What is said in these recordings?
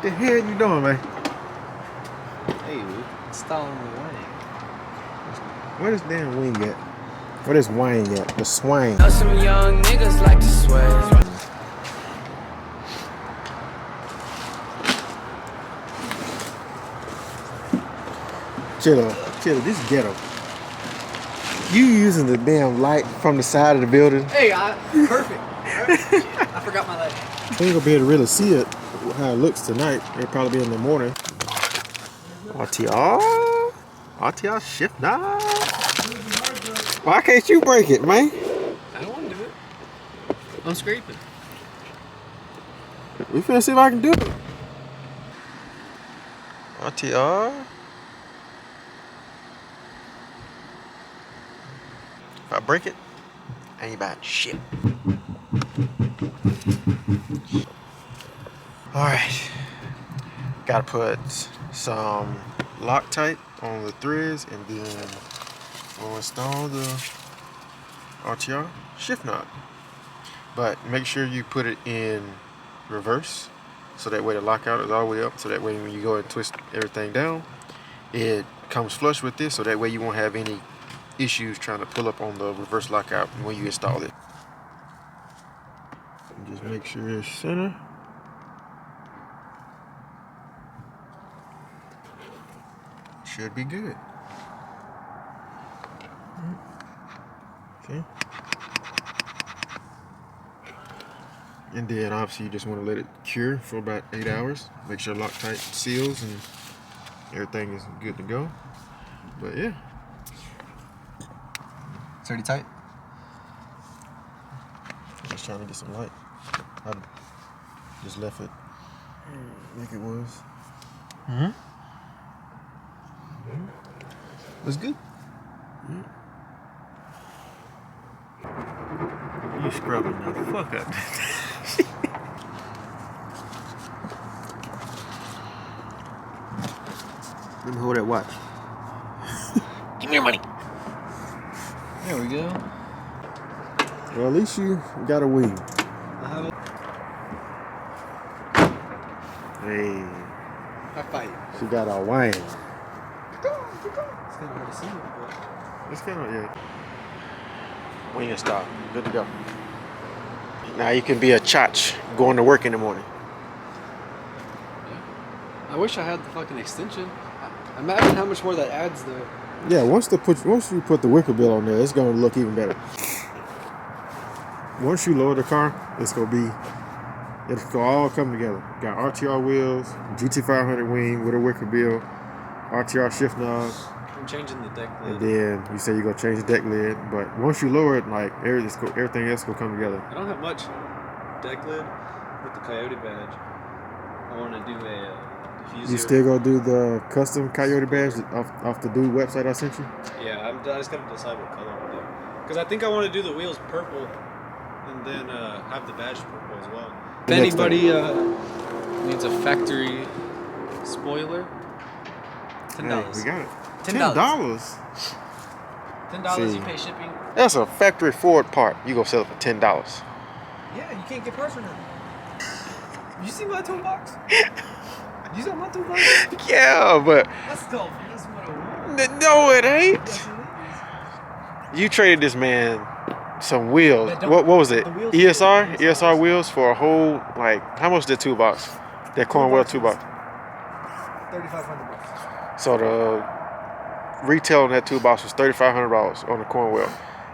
What the hell you doing, man? Hey, Luke, installing the wing. Where this damn wing at? Where this wing at? The swing. Know some young niggas like to sway. Chilla, this ghetto. You using the damn light from the side of the building? Hey, perfect. I forgot my light. You ain't gonna be able to really see it, how it looks tonight. It'll probably be in the morning. RTR shift knob. Why can't you break it, man? I don't want to do it. I'm scraping. We finna see if I can do it. RTR. If I break it, I ain't buying shit. Alright. Gotta put some Loctite on the threads and then we'll install the RTR shift knob. But make sure you put it in reverse so that way the lockout is all the way up, so that way when you go and twist everything down, it comes flush with this, so that way you won't have any issues trying to pull up on the reverse lockout when you install it. Just make sure it's center. Should be good. Okay. And then obviously you just want to let it cure for about 8 hours. Make sure Loctite seals and everything is good to go. But yeah. It's already tight. Just trying to get some light. I just left it like it was. Looks good. You scrubbing the fuck up. Let me hold that watch. Give me your money. There we go. Well, at least you got a wing. Hey. High five. She got a wing. It's kind of hard to see it, but... It's kind of, yeah. Wing installed. Good to go. Now you can be a chotch going to work in the morning. I wish I had the fucking extension. Imagine how much more that adds though. Yeah, once you put the Wicker bill on there, it's gonna look even better. Once you lower the car, it's gonna all come together. Got RTR wheels, GT500 wing with a Wicker bill, RTR shift knob. I'm changing the deck lid. And then you say you're gonna change the deck lid, but once you lower it, like everything else will come together. I don't have much deck lid with the Coyote badge. I want to do a diffuser. You still gonna do the custom Coyote badge off the dude website I sent you? Yeah, I just gotta decide what color to do. Because I think I want to do the wheels purple, and then have the badge purple as well. If anybody needs a factory spoiler, $10. Hey, we got it. $10. $10 you pay shipping. That's a factory Ford part. You gonna sell it for $10. Yeah, you can't get parts for nothing. You see my toolbox? You saw my toolbox? Yeah, but That's dope. That's what I want. no, it ain't. Yes, it is. You traded this man some wheels. What was it? ESR wheels for a whole, like, how much did toolbox? That Cornwell toolbox. $3,500. So the retail on that toolbox was $3,500 on the Cornwell,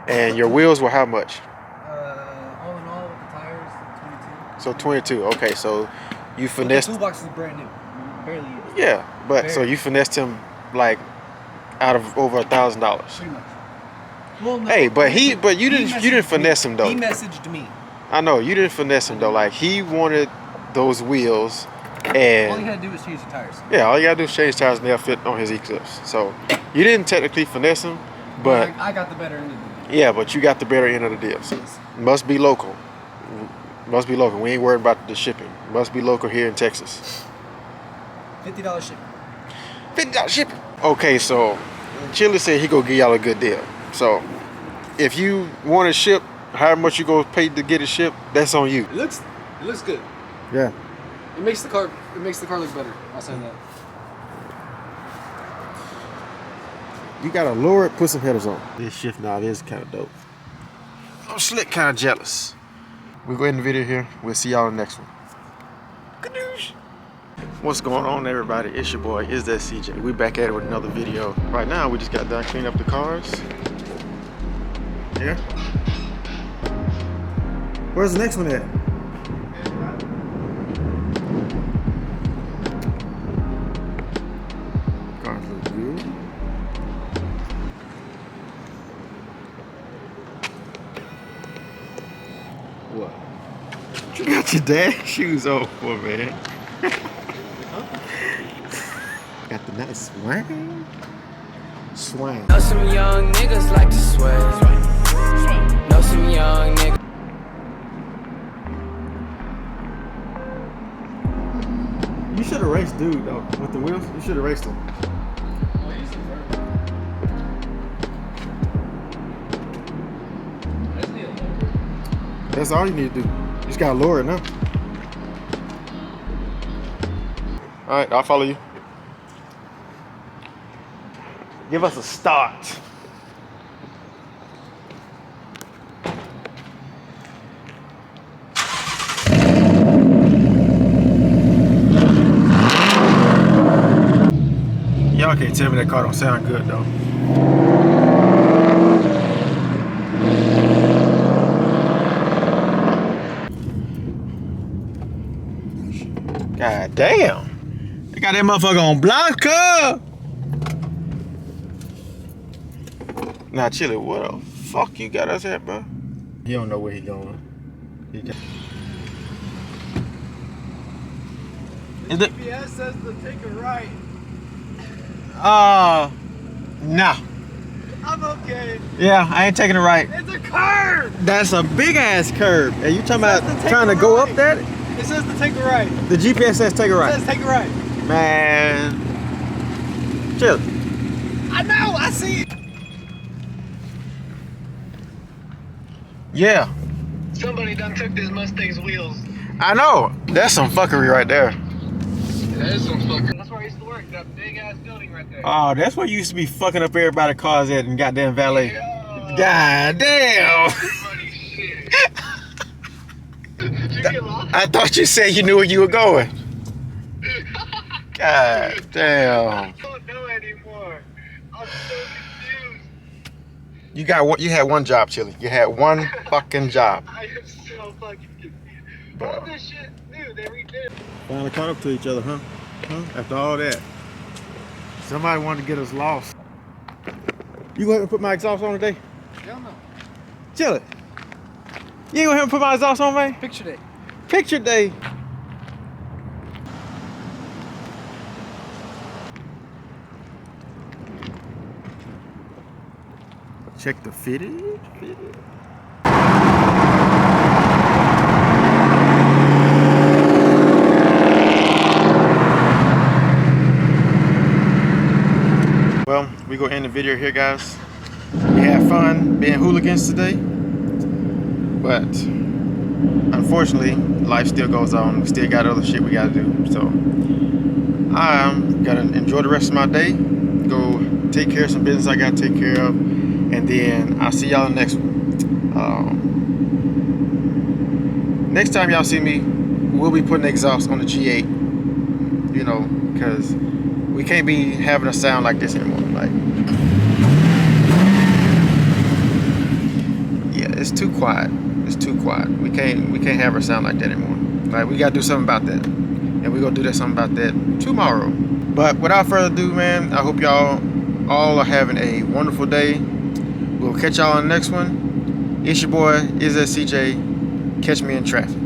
and your wheels were how much? All in all, with the tires, 22. So 22. Okay, so you finessed. The toolbox is brand new. Barely. Yeah, but so you finessed him like out of over $1,000. Pretty much. Well, no, Hey, but you didn't finesse him though. He messaged me. I know you didn't finesse him though. Like he wanted those wheels, and All you had to do was change the tires. yeah, all you gotta do is change tires and they'll fit on his Eclipse. So you didn't technically finesse him, but I got the better end of the deal. yeah, but you got the better end of the deal. So must be local. Must be local. We ain't worried about the shipping. Must be local here in Texas. $50 shipping. $50 shipping. Okay, so Chili said he gonna give y'all a good deal. So if you want to ship, how much you gonna pay to get it shipped, that's on you. It looks good. Yeah. It makes the car look better. I'll say that. You gotta lower it, put some headers on. This shift knob is kind of dope. I'm slick, kind of jealous. We'll go ahead and end the video here. We'll see y'all in the next one. Kadoosh. What's going on, everybody? It's your boy, Is That CJ. We back at it with another video. Right now, we just got done cleaning up the cars. Yeah. Where's the next one at? Cars look good. What? You got your dad's shoes on for, man. Got the nice swang. Swang. Know some young niggas like to swear. Know some young niggas. You should have raced dude though with the wheels. You should have raced him. That's all you need to do. You just gotta lower it now. All right, I'll follow you. Give us a start. Y'all can't tell me that car don't sound good though. God damn. They got that motherfucker on Blanca. Nah, Chili, what the fuck you got us at, bro? He don't know where he going. Is it? GPS says to take a right. Nah. I'm okay. Yeah, I ain't taking it right. It's a curve. That's a big ass curve. And you talking about to trying to take a go right. up that? It says to take a right. The GPS says take a It right. says take a right. Man. Chill. I know. I see it. Yeah. Somebody done took this Mustang's wheels. I know. That's some fuckery right there. That is some fucking. That's where I used to work. That big ass building right there. Oh, that's where you used to be fucking up everybody's cars at and goddamn valet. Yo. God damn. Funny shit. Did you get lost? I thought you said you knew where you were going. God damn. I don't know anymore. I'm so confused. You had one job, Chili. You had one fucking job. I am so fucking confused. Bro. All this shit new, they redid. Finally caught up to each other, huh? After all that. Somebody wanted to get us lost. You gonna have to put my exhaust on today? Hell no. Chili. You ain't gonna have to put my exhaust on, man? Picture day. Picture day. Check the fitted. Well, we gonna end the video here, guys. We had fun being hooligans today, but unfortunately, life still goes on. We still got other shit we gotta do. So I'm gonna enjoy the rest of my day. Go take care of some business I gotta take care of, and then I'll see y'all in the next one. Next time y'all see me, we'll be putting exhaust on the G8. You know, because we can't be having a sound like this anymore. Like, yeah, it's too quiet. It's too quiet. We can't have a sound like that anymore. Like, we gotta do something about that, and we're gonna do something about that tomorrow. But without further ado, man, I hope y'all all are having a wonderful day. We'll catch y'all on the next one. It's your boy, Is That CJ. Catch me in traffic.